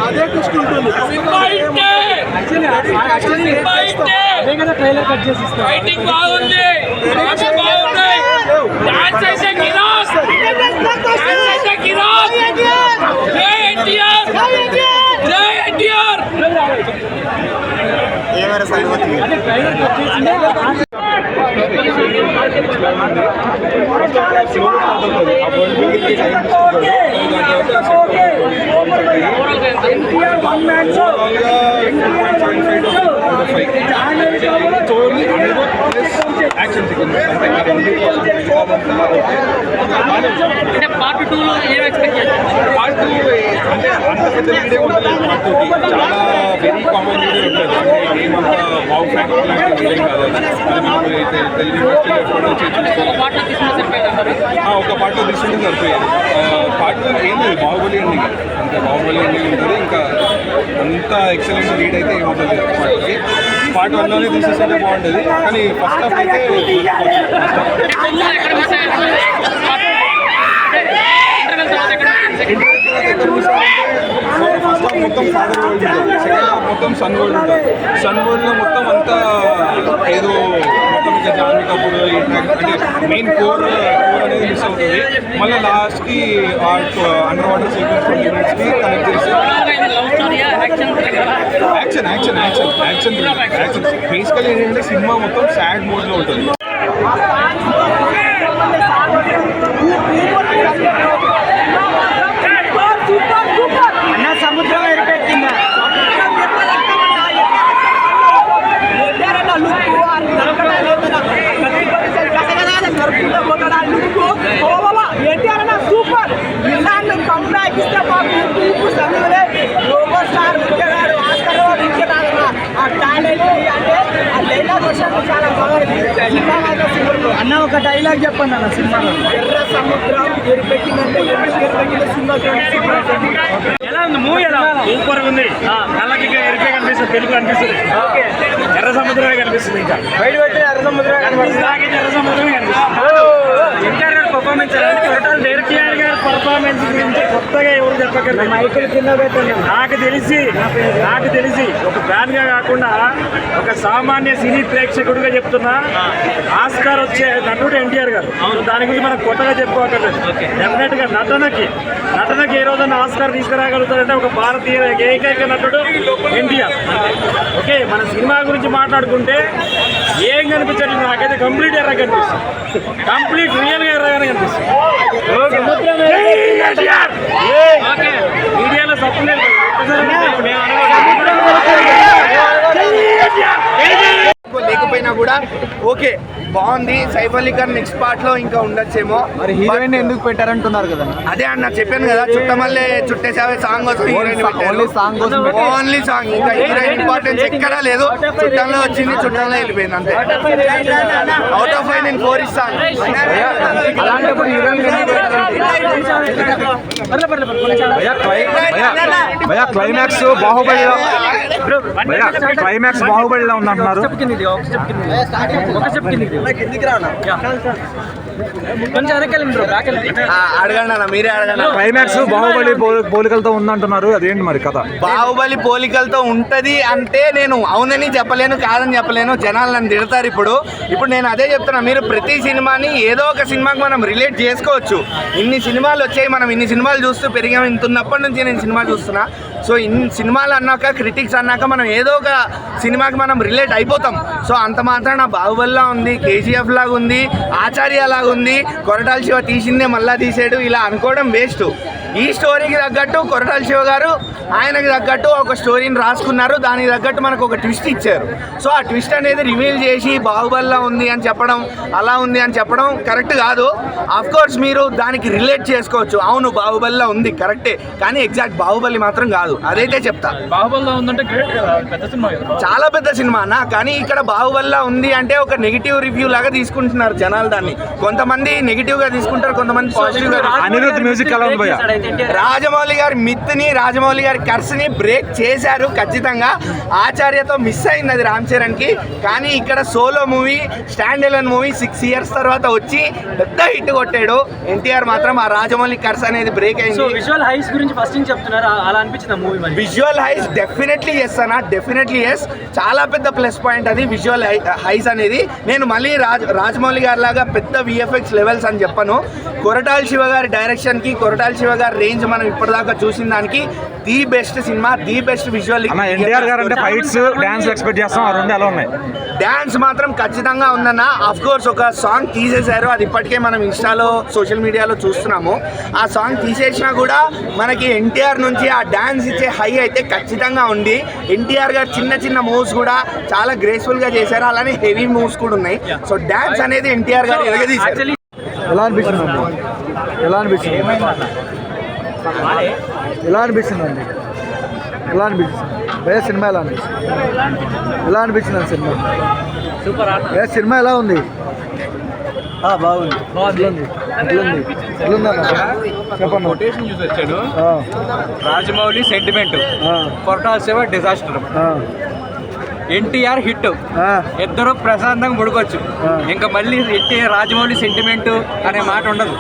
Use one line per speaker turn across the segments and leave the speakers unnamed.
అదే ట్విస్ట్ ఉంటుంది.
ఫైటింగ్ బాగుంది, డాన్స్ అయితే గిరాక్, డాన్స్ అయితే గిరాక్. జై ఎన్టీఆర్, జై ఎన్టీఆర్.
ఏమైనా సంగతి
అంటే పార్ట్ 2 లో ఏం ఎక్స్పెక్ట్ చేస్తారు?
పార్ట్ 2 అంటే అంత పెద్ద వీడియో ఉండలేదు. పార్ట్ 2 చాలా వెరీ కామన్ వీడియో ఉంటుంది. అంటే ఏమంత వావ్ ఫ్యాక్టర్ లాంటి వీడియో కాదు. అది మనం తెలుగు ఇండస్ట్రీలో ఎప్పటి నుంచి చూస్తాం.
ఒక పార్ట్ తీసుకుంటే సరిపోయింది.
ఒక పార్ట్లో తీసుకుంటే సరిపోయేది. పార్ట్ 2 ఏం లేదు, బాహుబలి ఎండింగ్ అంతే. బాహుబలి ఎండింగ్ ఉంటుంది. ఇంకా అంత ఎక్సలెంట్ లీడ్ అయితే ఏముంటుంది పార్ట్కి. పార్ట్ 1లోనే తీసేస్తుంటే బాగుంటుంది. కానీ ఫస్ట్ హాఫ్ అయితే ఫస్ట్ హాఫ్ మొత్తం ఫాదర్ వరల్డ్ ఉంటుంది. సెకండ్ హాఫ్ మొత్తం సన్ వరల్డ్ ఉంటుంది. సన్ వరల్డ్లో మొత్తం అంతా ఏదో మొత్తం ఇంకా జాన్వీ కపూర్ అంటే మెయిన్ కోర్ అనేది మిస్ అవుతుంది. మళ్ళీ లాస్ట్కి అండర్ వాటర్ సీక్వెన్స్ 20 minutesకి కనెక్ట్ చేసి యాక్షన్ బేసికల్ ఏంటంటే సినిమా మొత్తం సాడ్ మోడ్లో ఉంటుంది.
సముద్రం ఎరిపెట్టిందా సూపర్ ఇలాంటి కంబ్యాక్ ఇస్తే మాకు స్టార్ ఆ టాలెంట్ అంటే ఆ డైలాగ్ చాలా బాగుంది. అన్న ఒక డైలాగ్ చెప్పండి అన్న సినిమాలో. ఎర్ర సముద్రం ఎరిపెట్టిందంటే ఎరిపెట్టిన సినిమా
ఎలా ఉంది మూవీ? ఎలా సూపర్ ఉంది. కళ్ళకి ఎరిపే కనిపిస్తుంది, తెలుగు కనిపిస్తుంది. ఎర్ర సముద్రమే కనిపిస్తుంది. ఇంకా
బయట పెట్టిన ఎర్ర సముద్రం
ఎర్ర సముద్రమే కనిపిస్తుంది. ఎన్టీఆర్ గారి పర్ఫార్మెన్స్ టోటల్ డైరెక్టర్ గారి పర్ఫార్మెన్స్ గురించి కొత్తగా ఎవరు చెప్పగలరు?
మైకులు కింద పెట్టండి.
నాకు తెలిసి ఒక ఫ్యాన్ గా కాకుండా ఒక సామాన్య సినీ ప్రేక్షకుడిగా చెప్తున్నా, ఆస్కార్ వచ్చే నటుడు ఎన్టీఆర్ గారు. దాని గురించి మనం కొత్తగా చెప్పుకోవట్లేదు. డెఫినెట్ గా నటనకి ఏ రోజున ఆస్కార్ తీసుకురాగలుగుతారంటే ఒక భారతీయ ఏకైక నటుడు ఎన్టీఆర్. ఓకే, మన సినిమా గురించి మాట్లాడుకుంటే ఏం కనిపించట్లేదు. నాకైతే కంప్లీట్ ఎర్ర కనిపిస్తుంది. కంప్లీట్ రియల్ గా ఎర్రగానే కనిపిస్తుంది. మీడియాలో సప్లై
లేకపోయినా కూడా ఓకే బాగుంది. సైఫ్ అలీ ఖాన్ నెక్స్ట్ పార్ట్ లో ఇంకా ఉండొచ్చేమో.
మరి హీరోయిన్ ఎందుకు పెట్టారంటున్నారు కదా?
అదే అన్న చెప్పాను కదా, చుట్టమల్లే చుట్టేసావే సాంగ్ కోసం హీరోయిన్ ఓన్లీ సాంగ్. ఇంకా హీరోయిన్ ఇంపార్టెన్స్ ఎక్కడా లేదు. చుట్టంలో వచ్చింది, చుట్టంలో వెళ్ళిపోయింది అంతే. అవుట్ ఆఫ్ 5 నేను 4 ఇస్తాను.
అలాంటప్పుడు హీరోయిన్
క్లైమాక్స్ బాహుబలిలో ఉందంటున్నారు.
అడగండి అన్న, మీరే అడగండి.
క్లైమాక్స్ బాహుబలి పోలికలతో ఉందంటున్నారు, అదేంటి మరి కథ?
బాహుబలి పోలికలతో ఉంటది అంటే నేను అవునని చెప్పలేను, కాదని చెప్పలేను. జనాలు నన్ను తిడతారు. ఇప్పుడు నేను అదే చెప్తున్నా. మీరు ప్రతి సినిమాని ఏదో ఒక సినిమాకి మనం రిలేట్ చేసుకోవచ్చు. ఇన్ని సినిమాలు వచ్చాయి, మనం ఇన్ని సినిమాలు చూస్తూ పెరిగాము. ఇంతున్నప్పటి నుంచి నేను సినిమా చూస్తున్నా. సో ఇన్ని సినిమాలు అన్నాక, క్రిటిక్స్ అన్నాక మనం ఏదో ఒక సినిమాకి మనం రిలేట్ అయిపోతాం. సో అంత మాత్రాన బాహుబలిలా ఉంది, కేజీఎఫ్ లాగా ఉంది, ఆచార్య లాగా ఉంది, కొరటాల శివ తీసిందే మళ్ళా తీసాడు ఇలా అనుకోవడం వేస్ట్. ఈ స్టోరీకి తగ్గట్టు కొరటాల శివ గారు ఆయనకి తగ్గట్టు ఒక స్టోరీని రాసుకున్నారు. దానికి తగ్గట్టు మనకు ఒక ట్విస్ట్ ఇచ్చారు. సో ఆ ట్విస్ట్ అనేది రివీల్ చేసి బాహుబలిలా ఉంది అని చెప్పడం, అలా ఉంది అని చెప్పడం కరెక్ట్ కాదు. కోర్స్ మీరు దానికి రిలేట్ చేసుకోవచ్చు. అవును బాహుబలిలా ఉంది కరెక్టే, కానీ ఎగ్జాక్ట్ బాహుబలి మాత్రం కాదు. అదైతే చెప్తా.
బాహుబలిలో ఉందంటే పెద్ద సినిమా,
చాలా పెద్ద సినిమా అన్న. కానీ ఇక్కడ బాహుబలిలా ఉంది అంటే ఒక నెగిటివ్ రివ్యూ లాగా తీసుకుంటున్నారు జనాలు. దాన్ని కొంతమంది నెగిటివ్ గా తీసుకుంటారు, కొంతమంది పాజిటివ్ గా.
అనిరుద్ధ్ మ్యూజిక్ ఎలా ఉంది భయ్యా?
రాజమౌళి గారి మిత్ని, రాజమౌళి గారి కర్స్ని బ్రేక్ చేశారు ఖచ్చితంగా. ఆచార్యతో మిస్ అయింది అది రామ్ చరణ్కి. కానీ ఇక్కడ solo movie, stand alone movie 6 years తర్వాత వచ్చి పెద్ద హిట్ కొట్టాడు. ఎన్టీఆర్ మాత్రం ఆ రాజమౌళి కర్స్ అనేది బ్రేక్ అయింది.
విజువల్ హైస్ గురించి ఫస్ట్ నుంచి చెప్తున్నారు, అలా అనిపించింది movie.
Visual highs definitely yes అన్న, డెఫినెట్లీ ఎస్. చాలా పెద్ద ప్లస్ పాయింట్ అది విజువల్ హైస్ అనేది. నేను మళ్ళీ రాజమౌళి గారి లాగా పెద్ద విఎఫ్ఎక్స్ లెవెల్స్ అని చెప్పను. కొరటాల శివ గారి డైరెక్షన్కి, కొరటాల శివ గారి రేంజ్ మనం ఇప్పటిదాకా చూసిన దానికి the best cinema, the best visual.
NTR గారు అంటే ఫైట్స్, డాన్స్ ఎక్స్పెక్ట్ చేస్తాం, ఆ రెండు ఎలా ఉన్నాయి?
డాన్స్ మాత్రం ఖచ్చితంగా ఉందన్న. అఫ్ కోర్స్ ఒక సాంగ్ తీసేశారు, అది ఇప్పటికే మనం ఇన్స్టాలో, సోషల్ మీడియాలో చూస్తున్నాము. ఆ సాంగ్ తీసేసినా కూడా మనకి ఎన్టీఆర్ నుంచి ఆ డాన్స్ ఇచ్చే హై అయితే ఖచ్చితంగా ఉంది. ఎన్టీఆర్ గారు చిన్న చిన్న మూవ్స్ కూడా చాలా గ్రేస్ఫుల్గా చేశారు, అలానే హెవీ మూవ్స్ కూడా ఉన్నాయి. సో డాన్స్ అనేది ఎన్టీఆర్ గారు ఎరగదీశారు.
ఎలా అనిపించింది అండి? ఎలా అనిపించింది? ఎలా అనిపించింది అండి? ఎలా అనిపించింది భయ సినిమా? ఎలా అనిపించింది? ఎలా అనిపించింది అండి సినిమా?
సూపర్.
సినిమా ఎలా ఉంది? బాగుంది. చెప్పండి.
కొటేషన్ చూసి వచ్చాడు. Rajamouli sentiment, Koratala Shiva disaster, NTR hit. ఇద్దరు ప్రశాంతంగా పడుకోవచ్చు. ఇంకా మళ్ళీ ఎన్టీఆర్ రాజమౌళి సెంటిమెంట్ అనే మాట ఉండదు.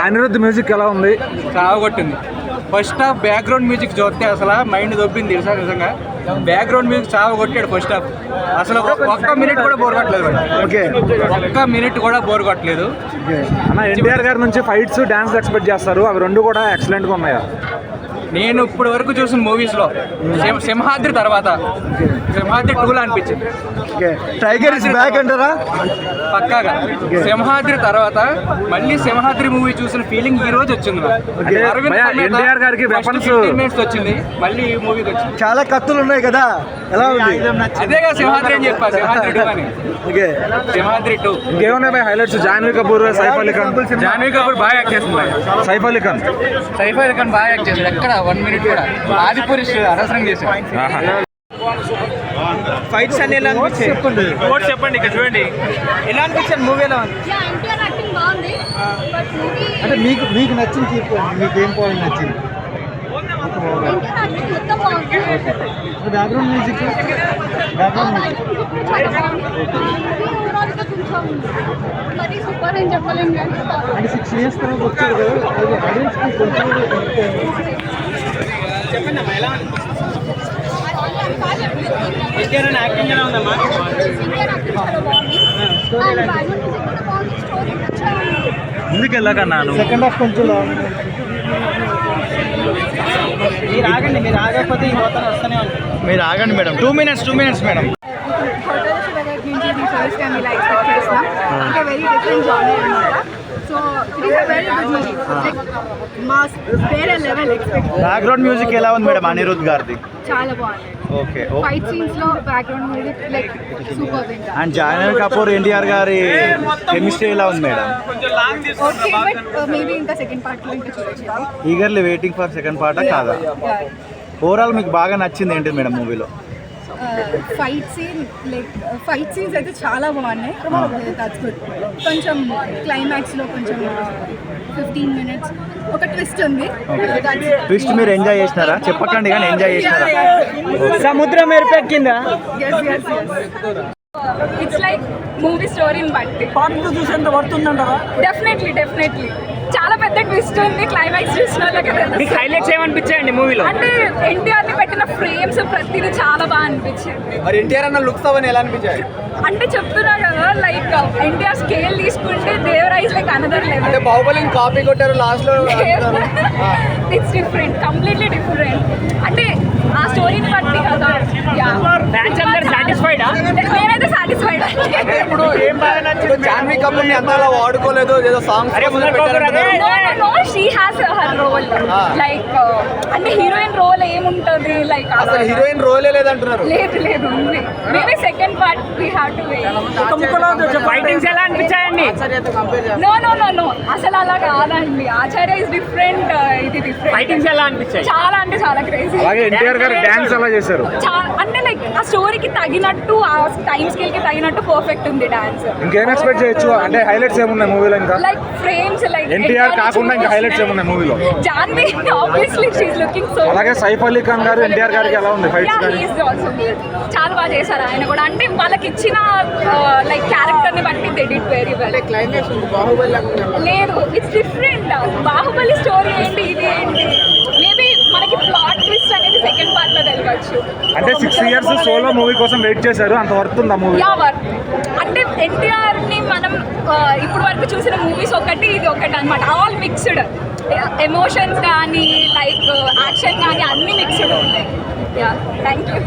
అనిరుద్ధ్ మ్యూజిక్ ఎలా ఉంది?
చావగొట్టింది. ఫస్ట్ హాఫ్ బ్యాక్గ్రౌండ్ మ్యూజిక్ చూస్తే అసలు మైండ్ దొబ్బింది తెలుసా. నిజంగా బ్యాక్గ్రౌండ్ మ్యూజిక్ చావగొట్టాడు ఫస్ట్ హాఫ్. అసలు ఒక్క మినిట్ కూడా బోర్ కొట్టలేదు.
ఓకే,
ఒక్క మినిట్ కూడా బోర్ కొట్టలేదు.
అన్న ఎన్టీఆర్ గారి నుంచి ఫైట్స్, డాన్స్ ఎక్స్పెక్ట్ చేస్తారు, అవి రెండు కూడా ఎక్సలెంట్గా ఉన్నాయా?
నేను ఇప్పుడు వరకు చూసిన మూవీస్లో సింహాద్రి తర్వాత సింహాద్రి 2 అనిపించింది.
టైగర్ ఇస్ బ్యాక్ అంటారా?
పక్కాగా సింహాద్రి తర్వాత మళ్ళీ సింహాద్రి మూవీ చూసిన ఫీలింగ్ ఈ రోజు వచ్చింది.
ఎన్టీఆర్ గారికి వెపన్స్
మినిట్స్ వచ్చింది, మళ్ళీ ఈ మూవీకి వచ్చింది.
చాలా కత్తులు ఉన్నాయి కదా, ఎలా ఉంది?
అదేగా సింహాద్రి అని చెప్పా, సింహాద్రి 2 అని. సింహాద్రి 2
ఇంకేమున్నాయి హైలైట్స్? జాన్వీ కపూర్, సైఫ్ అలీ ఖాన్.
జాన్వీ కపూర్ బాగా యాక్ట్ చేస్తుంది.
సైఫ్ అలీ ఖాన్
బాగా యాక్ట్ చేస్తుంది. ఎక్కడ 1 minute కూడా. ఆదిపురుష్ అనవసరం చేశాడు.
ఫైట్స్ అన్ని ఎలా అనిపించాయి?
చెప్పండి, ఇక్కడ చూడండి
ఎలా అనిపించారు? మూవీ ఎలా ఉంది?
అంటే మీకు నచ్చింది చెప్పండి, మీకు ఏం పాయింట్ నచ్చింది? బ్యాక్గ్రౌండ్ మ్యూజిక్ అంటే 6 years తర్వాత వచ్చారు కదా, ఆడియన్స్కి కొంచెం
చెప్పండి అమ్మా, ఎలా ఎన్టీఆర్ యాక్టింగ్ ఎలా ఉందమ్మా?
ముందుకు వెళ్ళకన్నాను. సెకండ్ హాఫ్ కొంచెం
మీరు ఆగండి, మీరు ఆగకపోతే ఈ మొత్తం వస్తూనే ఉంటుంది.
మీరు ఆగండి మేడం. 2 minutes madam.
ఇంకా వెరీ డిఫరెంట్ జానర్ అన్నమాట. So it is a very good movie. Mass వేరే లెవెల్ ఎక్స్పెక్ట్.
బ్యాక్గ్రౌండ్ మ్యూజిక్ ఎలా ఉంది మేడం అనిరుద్ధ్ గారిది?
చాలా బాగుంది.
ఓకే.
ఫైట్ సీన్స్ లో బ్యాక్గ్రౌండ్ మ్యూజిక్ లైక్ సూపర్. ఇంకా
అండ్ జాన్వీ కపూర్, ఎన్టీఆర్ గారి కెమిస్ట్రీ ఎలా ఉంది మేడం?
ఓకే, బట్ మేబీ ఇంకా సెకండ్ పార్ట్ లో ఇంకా చూడొచ్చు.
Eagerly waiting for second part కాదా? ఓవరాల్ మీకు బాగా నచ్చింది ఏంటి మేడం మూవీలో?
ఫైట్ సీన్స్ అయితే చాలా బాగున్నాయి. That's good. కొంచెం క్లైమాక్స్లో కొంచెం 15 minutes ఒక ట్విస్ట్ ఉంది.
ట్విస్ట్ మీరు ఎంజాయ్ చేసినారా? చెప్పకండి కానీ ఎంజాయ్ చేసినారా?
సముద్రం ఎరుపెక్కిందా?
ఇట్స్ లైక్ మూవీ స్టోరీ బట్టి
పార్ట్ 2 చూసేంత పడుతుందంటారా?
డెఫినెట్లీ చాలా పెద్ద ట్విస్ట్ ఉంది. క్లైమాక్స్ చూసిన
మీకు హైలైట్స్ ఏమనిపించాయండి మూవీలో?
అంటే ఎన్టీఆర్ ని పెట్టిన ఫ్రేమ్స్ ప్రతిదీ చాలా బాగా అనిపించింది.
మరి ఎన్టీఆర్ అన్న లుక్స్ అవన్నీ ఎలా అనిపించాయి?
అంటే చెప్తున్నా కదా, లైక్ ఎన్టీఆర్ స్కేల్ తీసుకుంటే దేవరాజ్ లైక్ అనదర్ లెవెల్.
అంటే బాహుబలిని కాపీ కొట్టారు లాస్ట్ లో.
It's different, completely different. అంటే ఆ స్టోరీని బట్టి కదా.
ఫ్యాన్స్ అందరూ సాటిస్ఫైడా?
నేనైతే సాటిస్ఫైడ్.
ఇప్పుడు ఏం బాగా నచ్చింది? జాన్వీ కపూర్ ని అంతా అలా వాడుకోలేదు, ఏదో songs
she has her role. Like అంటే హీరోయిన్ రోల్ ఏముంటది, లైక్
అసలు హీరోయిన్ రోలే లేదంటున్నారు.
లేదు ఉంది. Maybe second part we have to wait.
Fightings ఎలా అనిపించాయండి?
నో అసలు అలా కాదండి. ఆచార్య ఇస్ డిఫరెంట్, ఇది డిఫరెంట్.
ఫైటింగ్స్ ఎలా అనిపించాయి?
చాలా అంటే చాలా క్రేజీ.
అలాగే ఎన్టీఆర్
ఎన్టీఆర్ గారు డాన్స్ అలా చేశారు.
అంటే లైక్ ఆ స్టోరీకి తగినట్టు ఆ టైం స్కేల్ కి తగినట్టు పర్ఫెక్ట్ ఉంది డాన్స్.
ఇంకేం ఎక్స్పెక్ట్ చేయొచ్చు అంటే హైలైట్స్ ఏమున్నాయి మూవీలో? ఇంకా
లైక్ ఫ్రేమ్స్ లైక్
ఎన్టీఆర్ కాకుండా ఇంకా హైలైట్స్ ఏమున్నాయి మూవీలో?
Janhvi obviously she is looking so.
అలాగే సైఫ్ అలీ ఖాన్ గారు ఎన్టీఆర్ గారికి ఎలా ఉంది ఫైట్స్ కానీ?
చాలా బాగా చేశారు ఆయన కూడా. అంటే వాళ్ళకి ఇచ్చిన లైక్ క్యారెక్టర్ ని బట్టి they did very well.
Climax Baahubali
లేదు, ఇట్స్ డిఫరెంట్. బాహుబలి స్టోరీ ఏంటి, ఇది ఏంటి, మేబీ మనకి ప్లాట్ ట్విస్ట్ అనేది సెకండ్ పార్ట్ లో తెలియవచ్చు.
అంటే 6 years సోలో మూవీ కోసం వెయిట్ చేశారు, అంత వర్త్ ఉందా మూవీ?
Yeah worth. అంటే ఎన్టీఆర్ ని మనం ఇప్పుడు వరకు చూసిన మూవీస్ ఒకటి ఇది ఒకటి అన్నమాట. ఆల్ మిక్స్డ్ ఎమోషన్స్ కానీ లైక్ యాక్షన్ కానీ అన్ని మిక్స్డ్ ఉంటాయి. Yeah, thank you.